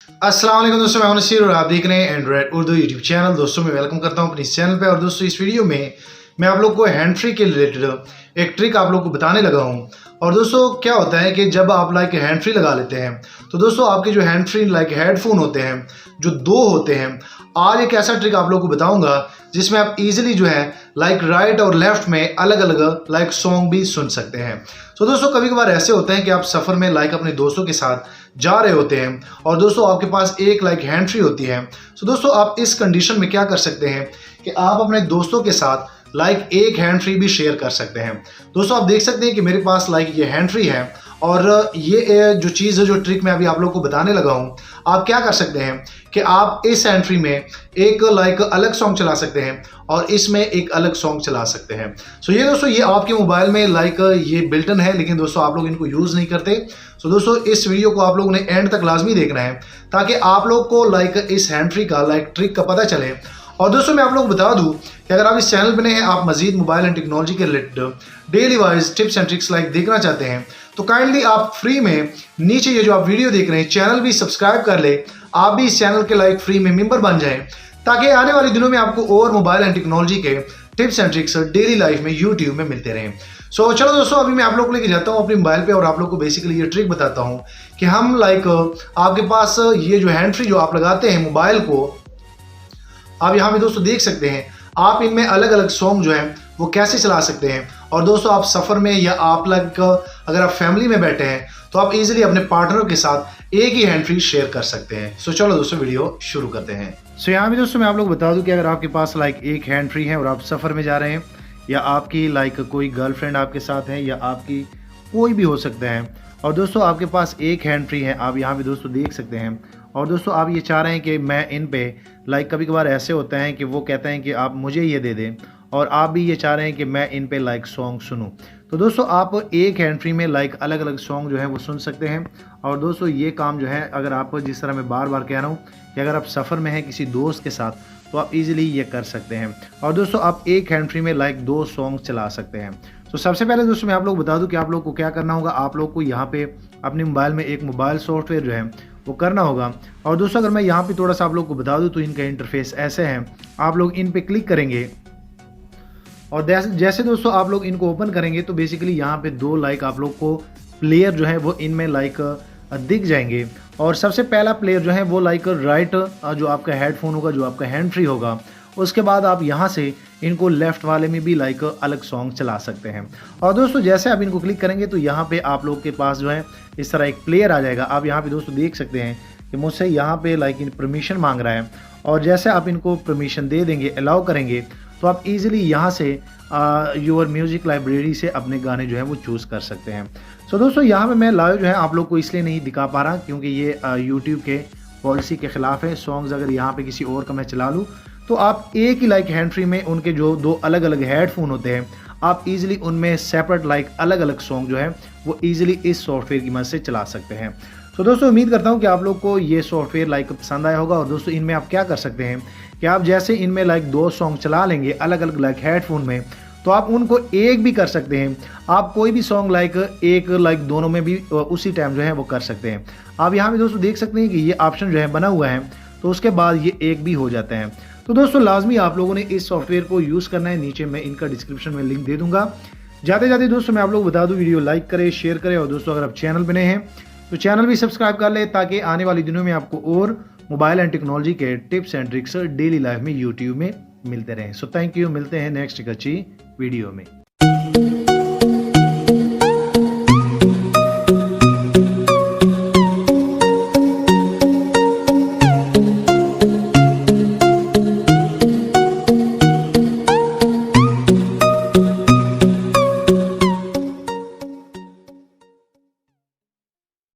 अस्सलाम वालेकुम दोस्तों, मैं हूं नसीर और आप देख रहे हैं एंड्रॉइड उर्दू यूट्यूब चैनल। दोस्तों मैं वेलकम करता हूं अपने इस चैनल पे। और दोस्तों इस वीडियो में मैं आप लोग को हैंड फ्री के रिलेटेड एक ट्रिक आप लोग को बताने लगा हूं। और दोस्तों क्या होता है कि जब आप हैंड फ्री लगा लेते हैं तो दोस्तों आपके जो हैंड फ्री हेडफोन होते हैं जो दो होते हैं, आज एक ऐसा ट्रिक आप लोग को बताऊंगा जिसमें आप इजीली जो है राइट और लेफ्ट में अलग अलग सॉन्ग भी सुन सकते हैं। तो दोस्तों कभी कभार ऐसे होते हैं कि आप सफ़र में अपने दोस्तों के साथ जा रहे होते हैं और दोस्तों आपके पास एक हैंड फ्री होती है। तो दोस्तों आप इस कंडीशन में क्या कर सकते हैं कि आप अपने दोस्तों के साथ एक हैंड फ्री भी शेयर कर सकते हैं। दोस्तों आप देख सकते हैं कि मेरे पास ये हैंड फ्री है और ये जो चीज़ है, जो ट्रिक मैं अभी आप लोगों को बताने लगा हूँ, आप क्या कर सकते हैं कि आप इस हैंड फ्री में एक अलग सॉन्ग चला सकते हैं और इसमें एक अलग सॉन्ग चला सकते हैं। सो ये दोस्तों ये आपके मोबाइल में ये बिल्टन है, लेकिन दोस्तों आप लोग इनको यूज़ नहीं करते। सो दोस्तों इस वीडियो को आप लोगों ने एंड तक लाजमी देखना है ताकि आप लोग को इस हैंड फ्री का ट्रिक का पता चले। और दोस्तों मैं आप लोग बता दूं कि अगर आप इस चैनल पर नए हैं, आप मजीद मोबाइल एंड टेक्नोलॉजी के related daily wise tips and tricks देखना चाहते हैं तो काइंडली आप फ्री में नीचे ये जो आप वीडियो देख रहे हैं चैनल भी सब्सक्राइब कर ले। आप भी इस चैनल के फ्री में मेंबर बन जाएं ताकि आने वाले दिनों में आपको और मोबाइल एंड टेक्नोलॉजी के tips and tricks daily life में यूट्यूब में मिलते रहें। सो चलो दोस्तों अभी मैं आप लोग को लेके जाता हूँ अपने मोबाइल पे और आप लोग को बेसिकली ये ट्रिक बताता हूँ कि हम आपके पास ये जो हैंड फ्री जो आप लगाते हैं मोबाइल को, आप यहाँ पे दोस्तों देख सकते हैं, आप इनमें अलग अलग सॉन्ग जो है वो कैसे चला सकते हैं। और दोस्तों आप सफ़र में या आप अगर आप फैमिली में बैठे हैं तो आप इजीली अपने पार्टनर के साथ एक ही हैंड फ्री शेयर कर सकते हैं। सो चलो दोस्तों वीडियो शुरू करते हैं। सो यहाँ भी दोस्तों मैं आप लोग बता दूं कि अगर आपके पास एक हैंड फ्री है और आप सफ़र में जा रहे हैं या आपकी कोई गर्लफ्रेंड आपके साथ है या आपकी कोई भी हो सकता है और दोस्तों आपके पास एक हैंड फ्री है, आप यहाँ भी दोस्तों देख सकते हैं। और दोस्तों आप ये चाह रहे हैं कि मैं इन पे कभी कभार ऐसे होता है कि वो कहते हैं कि आप मुझे ये दे दें और आप भी ये चाह रहे हैं कि मैं इन पे सॉन्ग सुनूं। तो दोस्तों आप एक हैंड फ्री में अलग अलग सॉन्ग जो है वो सुन सकते हैं। और दोस्तों ये काम जो है, अगर आप जिस तरह मैं बार बार कह रहा हूँ कि अगर आप सफ़र में हैं किसी दोस्त के साथ तो आप इजीली ये कर सकते हैं। और दोस्तों आप एक हैंड फ्री में दो सॉन्ग चला सकते हैं। तो सबसे पहले दोस्तों मैं आप लोग बता दूं कि आप लोग को क्या करना होगा। आप लोग को यहाँ पे अपने मोबाइल में एक मोबाइल सॉफ्टवेयर जो है वो करना होगा। और दोस्तों अगर मैं यहाँ पे थोड़ा सा आप लोग को बता दूं तो इनका इंटरफेस ऐसे हैं। आप लोग इन पे क्लिक करेंगे और जैसे दोस्तों आप लोग इनको ओपन करेंगे तो बेसिकली यहाँ पे दो आप लोग को प्लेयर जो है वो इनमें दिख जाएंगे। और सबसे पहला प्लेयर जो है वो राइट जो आपका हेडफोन होगा, जो आपका हैंड फ्री होगा, उसके बाद आप यहाँ से इनको लेफ्ट वाले में भी अलग सॉन्ग चला सकते हैं। और दोस्तों जैसे आप इनको क्लिक करेंगे तो यहाँ पे आप लोग के पास जो है इस तरह एक प्लेयर आ जाएगा। आप यहाँ पे दोस्तों देख सकते हैं कि मुझसे यहाँ पे इन परमिशन मांग रहा है और जैसे आप इनको परमिशन दे देंगे, अलाउ करेंगे, तो आप इजीली यहाँ से योर म्यूजिक लाइब्रेरी से अपने गाने जो है वो चूज़ कर सकते हैं। सो दोस्तों यहाँ पे मैं लाइव जो है आप लोग को इसलिए नहीं दिखा पा रहा क्योंकि ये यूट्यूब के पॉलिसी के ख़िलाफ़ है। सॉन्ग्स अगर यहाँ पे किसी और का मैं चला लूँ तो आप एक ही हैंड फ्री में उनके जो दो अलग अलग हेडफोन होते हैं, आप इजीली उनमें सेपरेट अलग अलग सॉन्ग जो है वो इजीली इस सॉफ्टवेयर की मदद से चला सकते हैं। तो दोस्तों उम्मीद करता हूँ कि आप लोग को ये सॉफ्टवेयर पसंद आया होगा। और दोस्तों इनमें आप क्या कर सकते हैं कि आप जैसे इनमें दो सॉन्ग चला लेंगे अलग अलग हेडफोन में, तो आप उनको एक भी कर सकते हैं। आप कोई भी सॉन्ग एक दोनों में भी उसी टाइम जो है वो कर सकते हैं। आप यहाँ भी दोस्तों देख सकते हैं कि ये ऑप्शन जो है बना हुआ है, तो उसके बाद ये एक भी हो जाता है। तो दोस्तों लाजमी आप लोगों ने इस सॉफ्टवेयर को यूज़ करना है। नीचे मैं इनका डिस्क्रिप्शन में लिंक दे दूंगा। जाते जाते दोस्तों मैं आप लोग बता दूं, वीडियो लाइक करें, शेयर करें और दोस्तों अगर आप चैनल पर नए हैं तो चैनल भी सब्सक्राइब कर ले ताकि आने वाले दिनों में आपको और मोबाइल एंड टेक्नोलॉजी के tips and tricks daily life में यूट्यूब में मिलते रहें। सो थैंक यू, मिलते हैं नेक्स्ट एक अच्छी वीडियो में।